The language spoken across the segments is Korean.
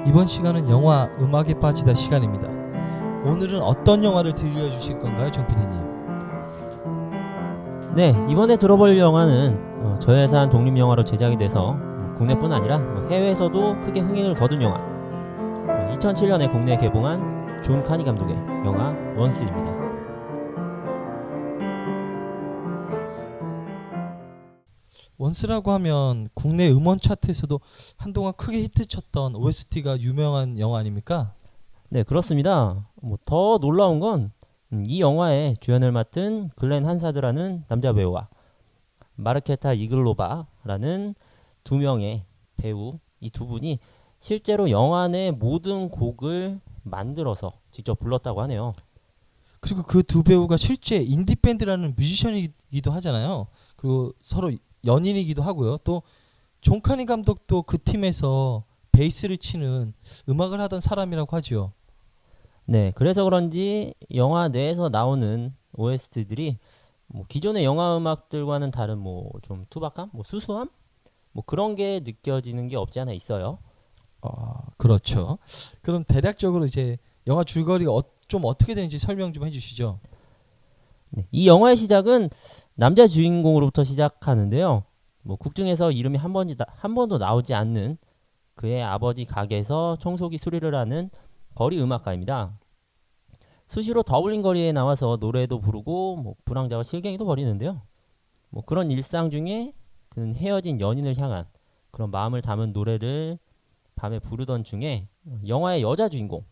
이번 시간은 영화 음악에 빠지다 시간입니다. 오늘은 어떤 영화를 들려주실 건가요, 정 PD님? 네, 이번에 들어볼 영화는 저예산 독립영화로 제작이 돼서 국내뿐 아니라 해외에서도 크게 흥행을 거둔 영화. 2007년에 국내에 개봉한 존 카니 감독의 영화 원스입니다. 원스라고 하면 국내 음원 차트에서도 한동안 크게 히트쳤던 OST가 유명한 영화 아닙니까? 네, 그렇습니다. 더 놀라운 건 이 영화의 주연을 맡은 글렌 한사드라는 남자 배우와 마르케타 이글로바라는 두 명의 배우, 이 두 분이 실제로 영화 내 모든 곡을 만들어서 직접 불렀다고 하네요. 그리고 그 두 배우가 실제 인디밴드라는 뮤지션이기도 하잖아요. 그리고 서로 연인이기도 하고요. 또 존 카니 감독도 그 팀에서 베이스를 치는 음악을 하던 사람이라고 하지요. 네, 그래서 그런지 영화 내에서 나오는 OST들이 기존의 영화 음악들과는 다른 좀 투박함, 수수함, 그런 게 느껴지는 게 없지 않아 있어요. 그렇죠. 그럼 대략적으로 이제 영화 줄거리가 좀 어떻게 되는지 설명 좀 해주시죠. 네, 이 영화의 시작은 남자 주인공으로부터 시작하는데요. 국중에서 이름이 한 번도 나오지 않는 그의 아버지 가게에서 청소기 수리를 하는 거리 음악가입니다. 수시로 더블린 거리에 나와서 노래도 부르고 불황자와 실갱이도 벌이는데요. 그런 일상 중에 그는 헤어진 연인을 향한 그런 마음을 담은 노래를 밤에 부르던 중에 영화의 여자 주인공,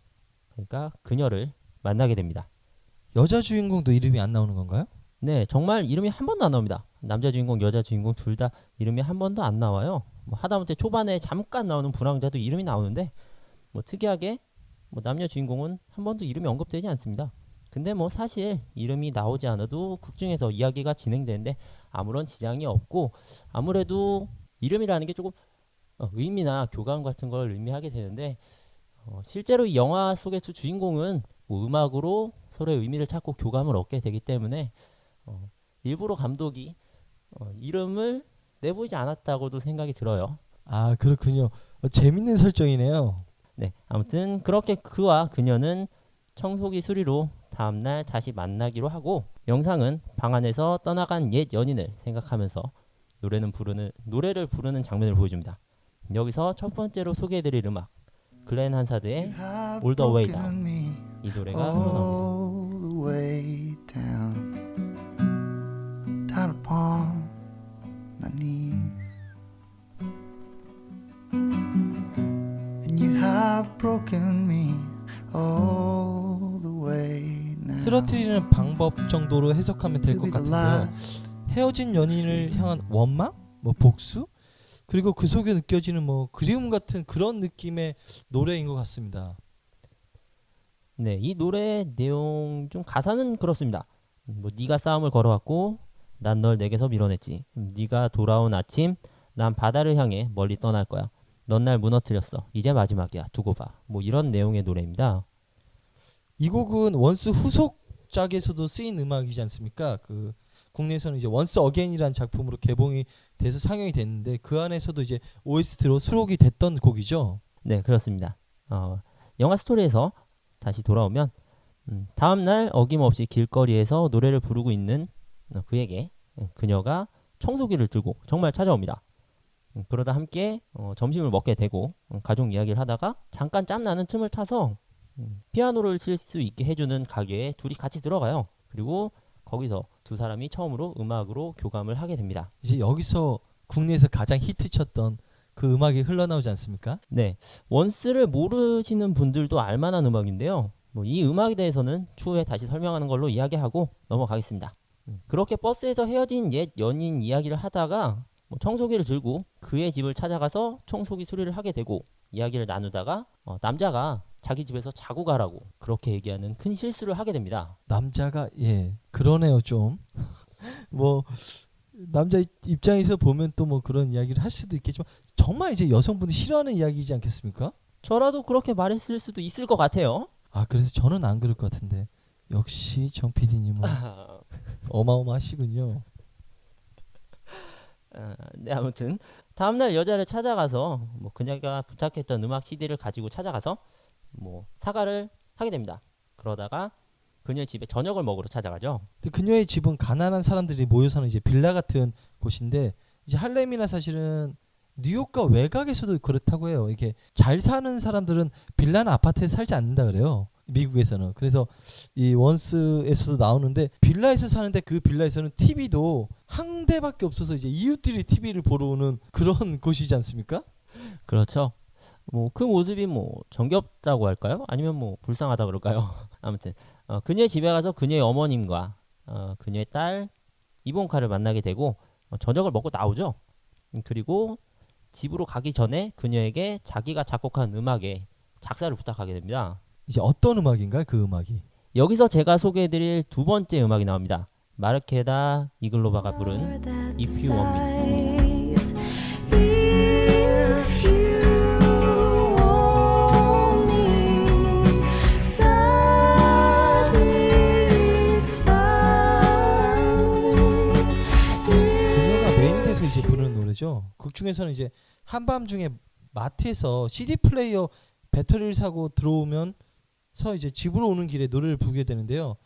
그러니까 그녀를 만나게 됩니다. 여자 주인공도 이름이 안 나오는 건가요? 네, 정말 이름이 한 번도 안 나옵니다. 남자 주인공, 여자 주인공 둘 다 이름이 한 번도 안 나와요. 하다못해 초반에 잠깐 나오는 불황자도 이름이 나오는데 특이하게 남녀 주인공은 한 번도 이름이 언급되지 않습니다. 근데 사실 이름이 나오지 않아도 극중에서 이야기가 진행되는데 아무런 지장이 없고, 아무래도 이름이라는 게 조금 의미나 교감 같은 걸 의미하게 되는데, 실제로 이 영화 속의 두 주인공은 음악으로 서로의 의미를 찾고 교감을 얻게 되기 때문에 일부러 감독이 이름을 내보이지 않았다고도 생각이 들어요. 아, 그렇군요. 재밌는 설정이네요. 네, 아무튼 그렇게 그와 그녀는 청소기 수리로 다음날 다시 만나기로 하고, 영상은 방 안에서 떠나간 옛 연인을 생각하면서 노래를 부르는 장면을 보여줍니다. 여기서 첫 번째로 소개해드릴 음악, 글렌 한사드의 All the Way Down, 이 노래가 흘러나옵니다. All the way down, down upon my knees, and you have broken me all the way now. 쓰러뜨리는 방법 정도로 해석하면 될 것 같은데요. 헤어진 연인을 향한 원망? 복수? 그리고 그 속에 느껴지는 그리움 같은 그런 느낌의 노래인 것 같습니다. 네, 이 노래의 내용 좀 가사는 그렇습니다. 네가 싸움을 걸어왔고 난 널 내게서 밀어냈지. 네가 돌아온 아침 난 바다를 향해 멀리 떠날 거야. 넌 날 무너뜨렸어. 이제 마지막이야. 두고 봐. 이런 내용의 노래입니다. 이 곡은 원스 후속작에서도 쓰인 음악이지 않습니까? 그 국내에서는 이제 원스 어게인이라는 작품으로 개봉이 돼서 상영이 됐는데 그 안에서도 이제 OST로 수록이 됐던 곡이죠. 네, 그렇습니다. 영화 스토리에서 다시 돌아오면 다음날 어김없이 길거리에서 노래를 부르고 있는 그에게 그녀가 청소기를 들고 정말 찾아옵니다. 그러다 함께 점심을 먹게 되고 가족 이야기를 하다가 잠깐 짬나는 틈을 타서 피아노를 칠 수 있게 해주는 가게에 둘이 같이 들어가요. 그리고 거기서 두 사람이 처음으로 음악으로 교감을 하게 됩니다. 이제 여기서 국내에서 가장 히트쳤던 그 음악이 흘러나오지 않습니까? 네, 원스를 모르시는 분들도 알만한 음악인데요. 이 음악에 대해서는 추후에 다시 설명하는 걸로 이야기하고 넘어가겠습니다. 그렇게 버스에서 헤어진 옛 연인 이야기를 하다가 청소기를 들고 그의 집을 찾아가서 청소기 수리를 하게 되고, 이야기를 나누다가 남자가 자기 집에서 자고 가라고 그렇게 얘기하는 큰 실수를 하게 됩니다. 남자가 그러네요 좀. 남자 입장에서 보면 또 그런 이야기를 할 수도 있겠지만 정말 이제 여성분이 싫어하는 이야기이지 않겠습니까? 저라도 그렇게 말했을 수도 있을 것 같아요. 그래서 저는 안 그럴 것 같은데 역시 정 PD님은 어마어마하시군요. 네, 아무튼 다음날 여자를 찾아가서 뭐 그녀가 부탁했던 음악 CD를 가지고 찾아가서 뭐 사과를 하게 됩니다. 그러다가 그녀의 집에 저녁을 먹으러 찾아가죠. 근데 그녀의 집은 가난한 사람들이 모여 사는 이제 빌라 같은 곳인데 이제 할렘이나 사실은 뉴욕과 외곽에서도 그렇다고 해요. 이게 잘 사는 사람들은 빌라나 아파트에 살지 않는다 그래요. 미국에서는. 그래서 이 원스에서도 나오는데 빌라에서 사는데 그 빌라에서는 TV도 한 대밖에 없어서 이제 이웃들이 TV를 보러 오는 그런 곳이지 않습니까? 그렇죠. 뭐 그 모습이 뭐 정겹다고 할까요? 아니면 뭐 불쌍하다 그럴까요? 아무튼 그녀의 집에 가서 그녀의 어머님과 그녀의 딸 이본카를 만나게 되고 저녁을 먹고 나오죠. 그리고 집으로 가기 전에 그녀에게 자기가 작곡한 음악의 작사를 부탁하게 됩니다. 이제 어떤 음악인가요? 그 음악이. 여기서 제가 소개해드릴 두 번째 음악이 나옵니다. 마르케다 이글로바가 부른 If You Want Me. If you want me, 그녀가 메인이 돼서 이제 부르는 노래죠. 극 중에서는 이제 한밤중에 마트에서 CD 플레이어 배터리를 사고 들어오면서 이제 집으로 오는 길에 노래를 부르게 되는데요.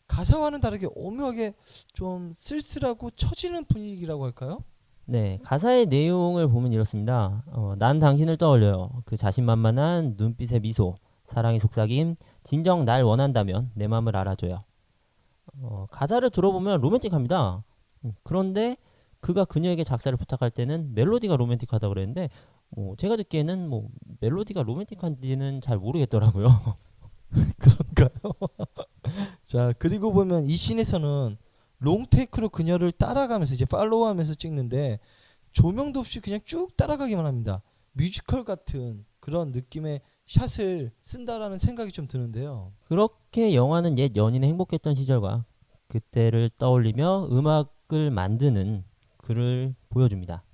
가사와는 다르게 오묘하게 좀 쓸쓸하고 처지는 분위기라고 할까요? 네, 가사의 내용을 보면 이렇습니다. 난 당신을 떠올려요. 그 자신만만한 눈빛의 미소, 사랑의 속삭임, 진정 날 원한다면 내 마음을 알아줘요. 가사를 들어보면 로맨틱합니다. 그런데 그가 그녀에게 작사를 부탁할 때는 멜로디가 로맨틱하다고 그랬는데 제가 듣기에는 뭐 멜로디가 로맨틱한지는 잘 모르겠더라고요. 그런가요? 자, 그리고 보면 이 씬에서는 롱테이크로 그녀를 따라가면서 이제 팔로우하면서 찍는데 조명도 없이 그냥 쭉 따라가기만 합니다. 뮤지컬 같은 그런 느낌의 샷을 쓴다라는 생각이 좀 드는데요. 그렇게 영화는 옛 연인의 행복했던 시절과 그때를 떠올리며 음악을 만드는 그를 보여줍니다.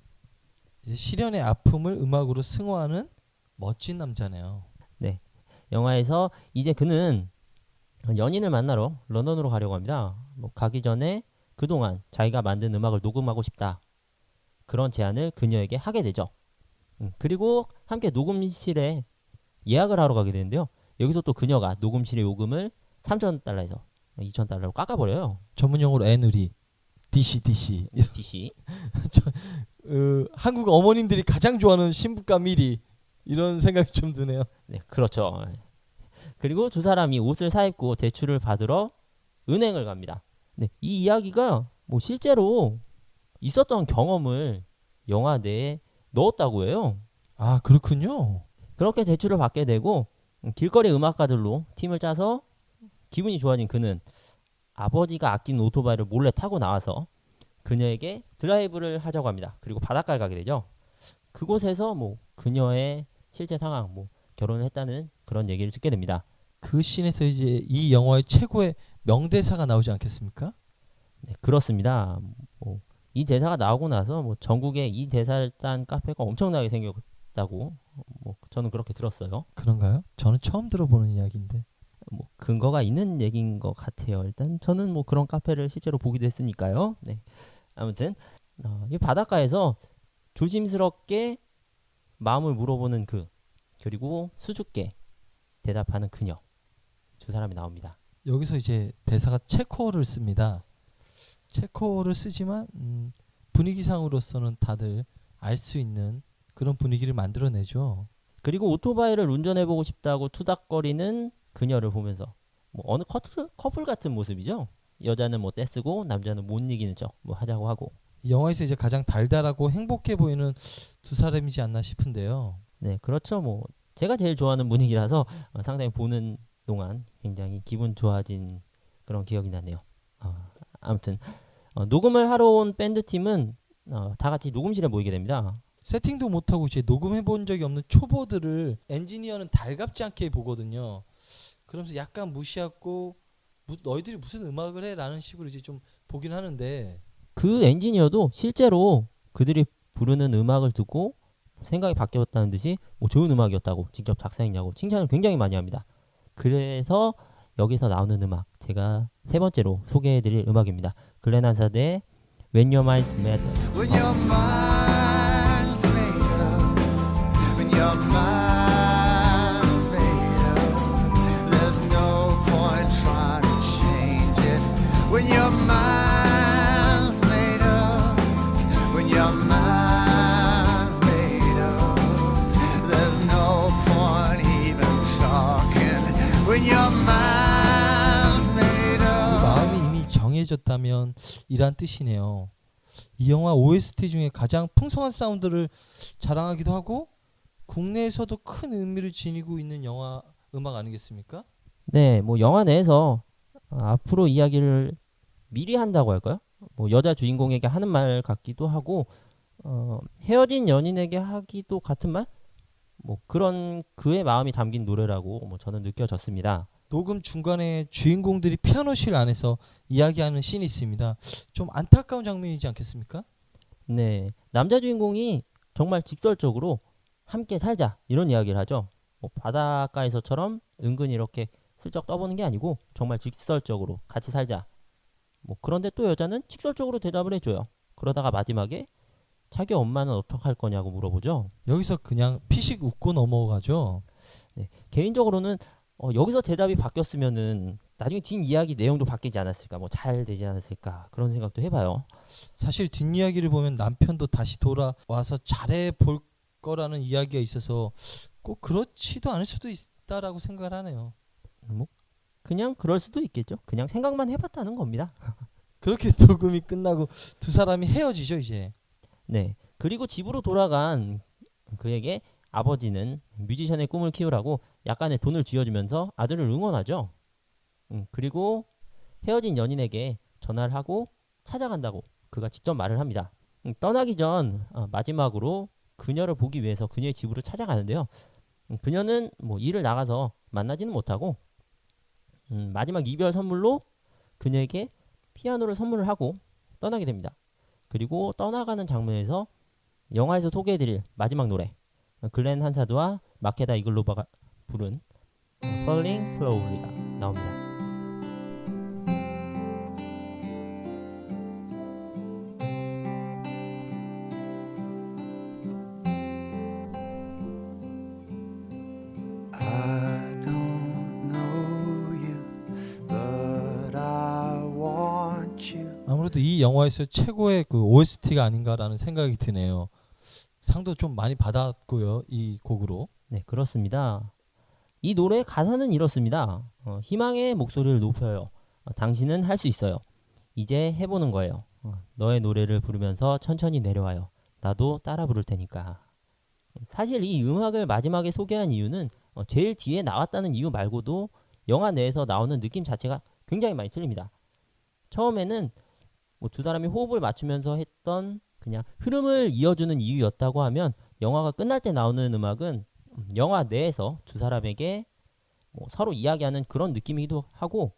이제 시련의 아픔을 음악으로 승화하는 멋진 남자네요. 영화에서 이제 그는 연인을 만나러 런던으로 가려고 합니다. 뭐 가기 전에 그동안 자기가 만든 음악을 녹음하고 싶다. 그런 제안을 그녀에게 하게 되죠. 그리고 함께 녹음실에 예약을 하러 가게 되는데요. 여기서 또 그녀가 녹음실의 요금을 3,000달러에서 2,000달러로 깎아버려요. 전문 용어로 애누리, DC. DC. 한국 어머님들이 가장 좋아하는 신부가 미리 이런 생각이 좀 드네요. 네, 그렇죠. 그리고 두 사람이 옷을 사입고 대출을 받으러 은행을 갑니다. 네, 이 이야기가 뭐 실제로 있었던 경험을 영화 내에 넣었다고 해요. 아, 그렇군요. 그렇게 대출을 받게 되고 길거리 음악가들로 팀을 짜서 기분이 좋아진 그는 아버지가 아낀 오토바이를 몰래 타고 나와서 그녀에게 드라이브를 하자고 합니다. 그리고 바닷가를 가게 되죠. 그곳에서 뭐 그녀의 실제 상황, 뭐 결혼을 했다는 그런 얘기를 듣게 됩니다. 그 씬에서 이제 이 영화의 최고의 명대사가 나오지 않겠습니까? 네, 그렇습니다. 이 대사가 나오고 나서 뭐 전국에 이 대사를 딴 카페가 엄청나게 생겼다고 저는 그렇게 들었어요. 그런가요? 저는 처음 들어보는 이야기인데. 뭐 근거가 있는 얘기인 것 같아요. 일단 저는 뭐 그런 카페를 실제로 보기도 했으니까요. 네. 아무튼 이 바닷가에서 조심스럽게 마음을 물어보는 그리고 수줍게 대답하는 그녀 두 사람이 나옵니다. 여기서 이제 대사가 체코어를 씁니다. 체코어를 쓰지만 분위기상으로서는 다들 알 수 있는 그런 분위기를 만들어내죠. 그리고 오토바이를 운전해보고 싶다고 투닥거리는 그녀를 보면서 뭐 어느 커플 같은 모습이죠. 여자는 뭐 떼쓰고 남자는 못 이기는 척 뭐 하자고 하고. 이 영화에서 이제 가장 달달하고 행복해 보이는 두 사람이지 않나 싶은데요. 네, 그렇죠. 뭐 제가 제일 좋아하는 분위기라서 상당히 보는 동안 굉장히 기분 좋아진 그런 기억이 나네요. 아무튼 녹음을 하러 온 밴드 팀은 다 같이 녹음실에 모이게 됩니다. 세팅도 못하고 이제 녹음해 본 적이 없는 초보들을 엔지니어는 달갑지 않게 보거든요. 그러면서 약간 무시하고 너희들이 무슨 음악을 해? 라는 식으로 이제 좀 보긴 하는데 그 엔지니어도 실제로 그들이 부르는 음악을 듣고 생각이 바뀌었다는 듯이 뭐 좋은 음악이었다고 직접 작사했냐고 칭찬을 굉장히 많이 합니다. 그래서 여기서 나오는 음악 제가 세 번째로 소개해드릴 음악입니다. 글렌 한사드의 When Your Mind's Made Up. When your mind's made up, when your mind's made up, there's no point trying to change it. When your mind's made up, when your mind's made up, there's no point even talking. When your mind's made up. 마음이 이미 정해졌다면 이란 뜻이네요. 이 영화 OST 중에 가장 풍성한 사운드를 자랑하기도 하고 국내에서도 큰 의미를 지니고 있는 영화 음악 아니겠습니까? 네, 뭐 영화 내에서 앞으로 이야기를 미리 한다고 할까요? 뭐 여자 주인공에게 하는 말 같기도 하고 헤어진 연인에게 하기도 같은 말? 뭐 그런 그의 마음이 담긴 노래라고 뭐 저는 느껴졌습니다. 녹음 중간에 주인공들이 피아노실 안에서 이야기하는 씬이 있습니다. 좀 안타까운 장면이지 않겠습니까? 네, 남자 주인공이 정말 직설적으로 함께 살자 이런 이야기를 하죠. 뭐 바닷가에서처럼 은근히 이렇게 슬쩍 떠보는 게 아니고 정말 직설적으로 같이 살자. 뭐 그런데 또 여자는 직설적으로 대답을 해줘요. 그러다가 마지막에 자기 엄마는 어떡할 거냐고 물어보죠. 여기서 그냥 피식 웃고 넘어가죠. 네, 개인적으로는 여기서 대답이 바뀌었으면은 나중에 뒷 이야기 내용도 바뀌지 않았을까, 뭐 잘 되지 않았을까 그런 생각도 해봐요. 사실 뒷이야기를 보면 남편도 다시 돌아와서 잘해 볼 거라는 이야기가 있어서 꼭 그렇지도 않을 수도 있다라고 생각을 하네요. 뭐 그냥 그럴 수도 있겠죠. 그냥 생각만 해봤다는 겁니다. 그렇게 녹음이 끝나고 두 사람이 헤어지죠 이제. 네, 그리고 집으로 돌아간 그에게 아버지는 뮤지션의 꿈을 키우라고 약간의 돈을 쥐어주면서 아들을 응원하죠. 그리고 헤어진 연인에게 전화를 하고 찾아간다고 그가 직접 말을 합니다. 떠나기 전 마지막으로 그녀를 보기 위해서 그녀의 집으로 찾아가는데요. 그녀는 뭐 일을 나가서 만나지는 못하고 마지막 이별 선물로 그녀에게 피아노를 선물을 하고 떠나게 됩니다. 그리고 떠나가는 장면에서 영화에서 소개해드릴 마지막 노래 글렌 한사드와 마케다 이글로바가 부른 Falling Slowly가 나옵니다. I don't know you, but I want you. 아무래도 이 영화에서 최고의 그 OST가 아닌가라는 생각이 드네요. 상도 좀 많이 받았고요 이 곡으로. 네, 그렇습니다. 이 노래의 가사는 이렇습니다. 희망의 목소리를 높여요. 당신은 할 수 있어요. 이제 해보는 거예요. 너의 노래를 부르면서 천천히 내려와요. 나도 따라 부를 테니까. 사실 이 음악을 마지막에 소개한 이유는 제일 뒤에 나왔다는 이유 말고도 영화 내에서 나오는 느낌 자체가 굉장히 많이 틀립니다. 처음에는 뭐 두 사람이 호흡을 맞추면서 했던 그냥 흐름을 이어주는 이유였다고 하면 영화가 끝날 때 나오는 음악은 영화 내에서 두 사람에게 뭐 서로 이야기하는 그런 느낌이기도 하고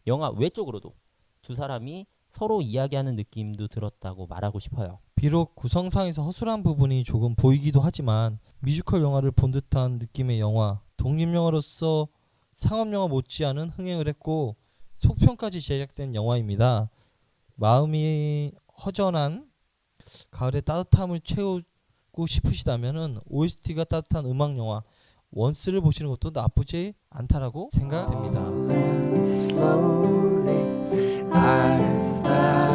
영화 외적으로도 두 사람이 서로 이야기하는 느낌도 들었다고 말하고 싶어요. 비록 구성상에서 허술한 부분이 조금 보이기도 하지만 뮤지컬 영화를 본 듯한 느낌의 영화, 독립영화로서 상업영화 못지않은 흥행을 했고 속편까지 제작된 영화입니다. 마음이 허전한 가을의 따뜻함을 채우고 싶으시다면은 OST가 따뜻한 음악 영화 원스를 보시는 것도 나쁘지 않다라고 생각됩니다. Slowly, eyes that